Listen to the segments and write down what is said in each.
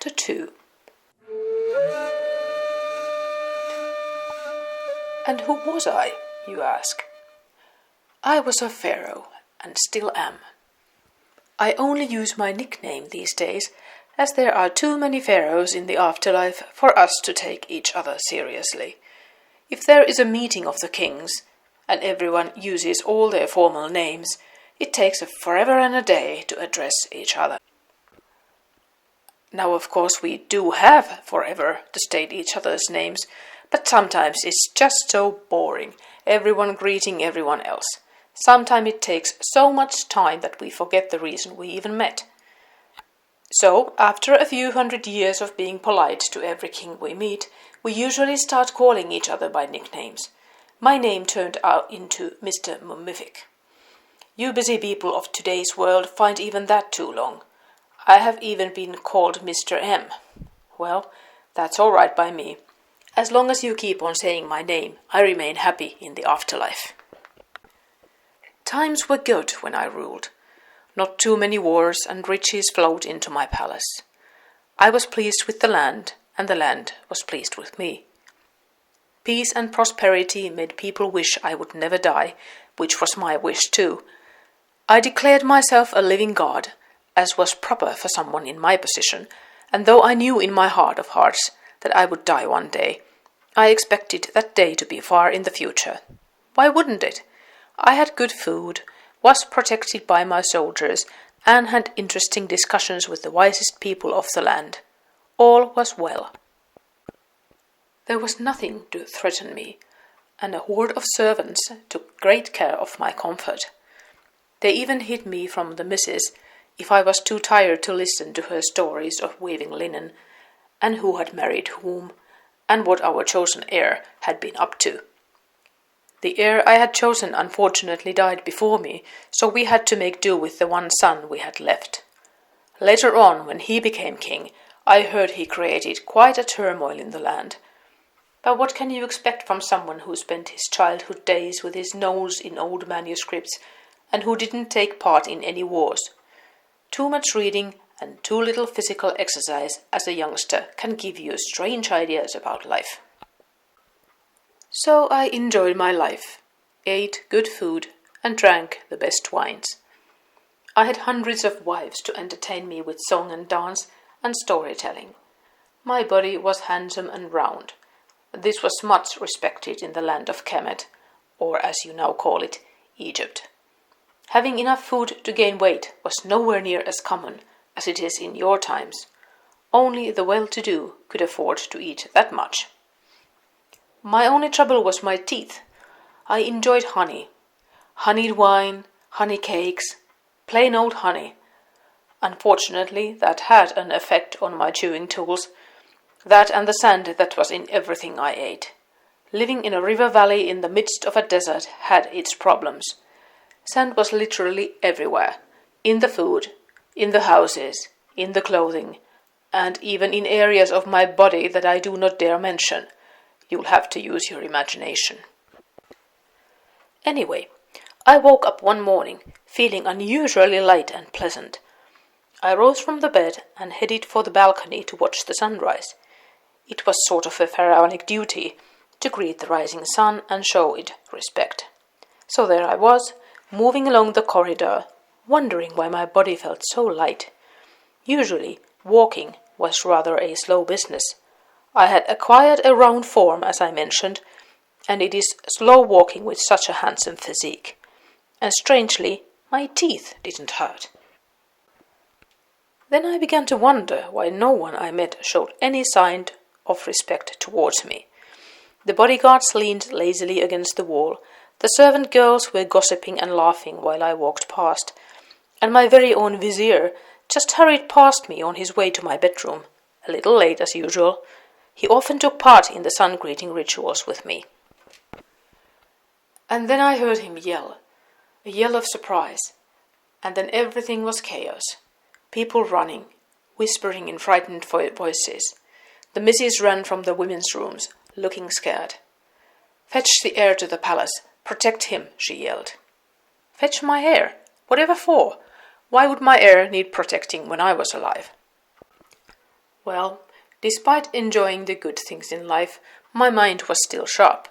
Chapter 2. And who was I, you ask? I was a pharaoh, and still am. I only use my nickname these days, as there are too many pharaohs in the afterlife for us to take each other seriously. If there is a meeting of the kings, and everyone uses all their formal names, it takes forever and a day to address each other. Now, of course, we do have forever to state each other's names, but sometimes it's just so boring, everyone greeting everyone else. Sometimes it takes so much time that we forget the reason we even met. So, after a few hundred years of being polite to every king we meet, we usually start calling each other by nicknames. My name turned out into Mr. Mummific. You busy people of today's world find even that too long. I have even been called Mr. M. Well, that's all right by me. As long as you keep on saying my name, I remain happy in the afterlife. Times were good when I ruled. Not too many wars and riches flowed into my palace. I was pleased with the land, and the land was pleased with me. Peace and prosperity made people wish I would never die, which was my wish too. I declared myself a living god, as was proper for someone in my position, and though I knew in my heart of hearts that I would die one day, I expected that day to be far in the future. Why wouldn't it? I had good food, was protected by my soldiers, and had interesting discussions with the wisest people of the land. All was well. There was nothing to threaten me, and a horde of servants took great care of my comfort. They even hid me from the missus if I was too tired to listen to her stories of weaving linen, and who had married whom, and what our chosen heir had been up to. The heir I had chosen unfortunately died before me, so we had to make do with the one son we had left. Later on, when he became king, I heard he created quite a turmoil in the land. But what can you expect from someone who spent his childhood days with his nose in old manuscripts, and who didn't take part in any wars? Too much reading and too little physical exercise as a youngster can give you strange ideas about life. So I enjoyed my life, ate good food, and drank the best wines. I had hundreds of wives to entertain me with song and dance and storytelling. My body was handsome and round. This was much respected in the land of Kemet, or as you now call it, Egypt. Having enough food to gain weight was nowhere near as common as it is in your times. Only the well-to-do could afford to eat that much. My only trouble was my teeth. I enjoyed honey. Honeyed wine, honey cakes, plain old honey. Unfortunately, that had an effect on my chewing tools. That and the sand that was in everything I ate. Living in a river valley in the midst of a desert had its problems. Sand was literally everywhere. In the food, in the houses, in the clothing, and even in areas of my body that I do not dare mention. You'll have to use your imagination. Anyway, I woke up one morning feeling unusually light and pleasant. I rose from the bed and headed for the balcony to watch the sunrise. It was sort of a pharaonic duty to greet the rising sun and show it respect. So there I was, moving along the corridor, wondering why my body felt so light. Usually, walking was rather a slow business. I had acquired a round form, as I mentioned, and it is slow walking with such a handsome physique. And strangely, my teeth didn't hurt. Then I began to wonder why no one I met showed any sign of respect towards me. The bodyguards leaned lazily against the wall, the servant girls were gossiping and laughing while I walked past, and my very own vizier just hurried past me on his way to my bedroom, a little late as usual. He often took part in the sun-greeting rituals with me. And then I heard him yell, a yell of surprise, and then everything was chaos. People running, whispering in frightened voices. The missus ran from the women's rooms, looking scared. "Fetch the heir to the palace. Protect him," she yelled. Fetch my heir? Whatever for? Why would my heir need protecting when I was alive? Well, despite enjoying the good things in life, my mind was still sharp,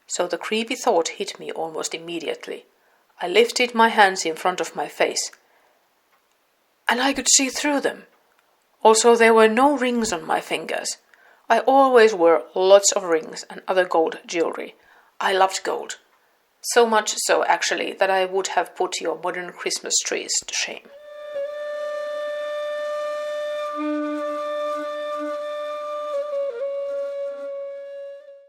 so the creepy thought hit me almost immediately. I lifted my hands in front of my face, and I could see through them. Also, there were no rings on my fingers. I always wore lots of rings and other gold jewelry. I loved gold. So much so, actually, that I would have put your modern Christmas trees to shame.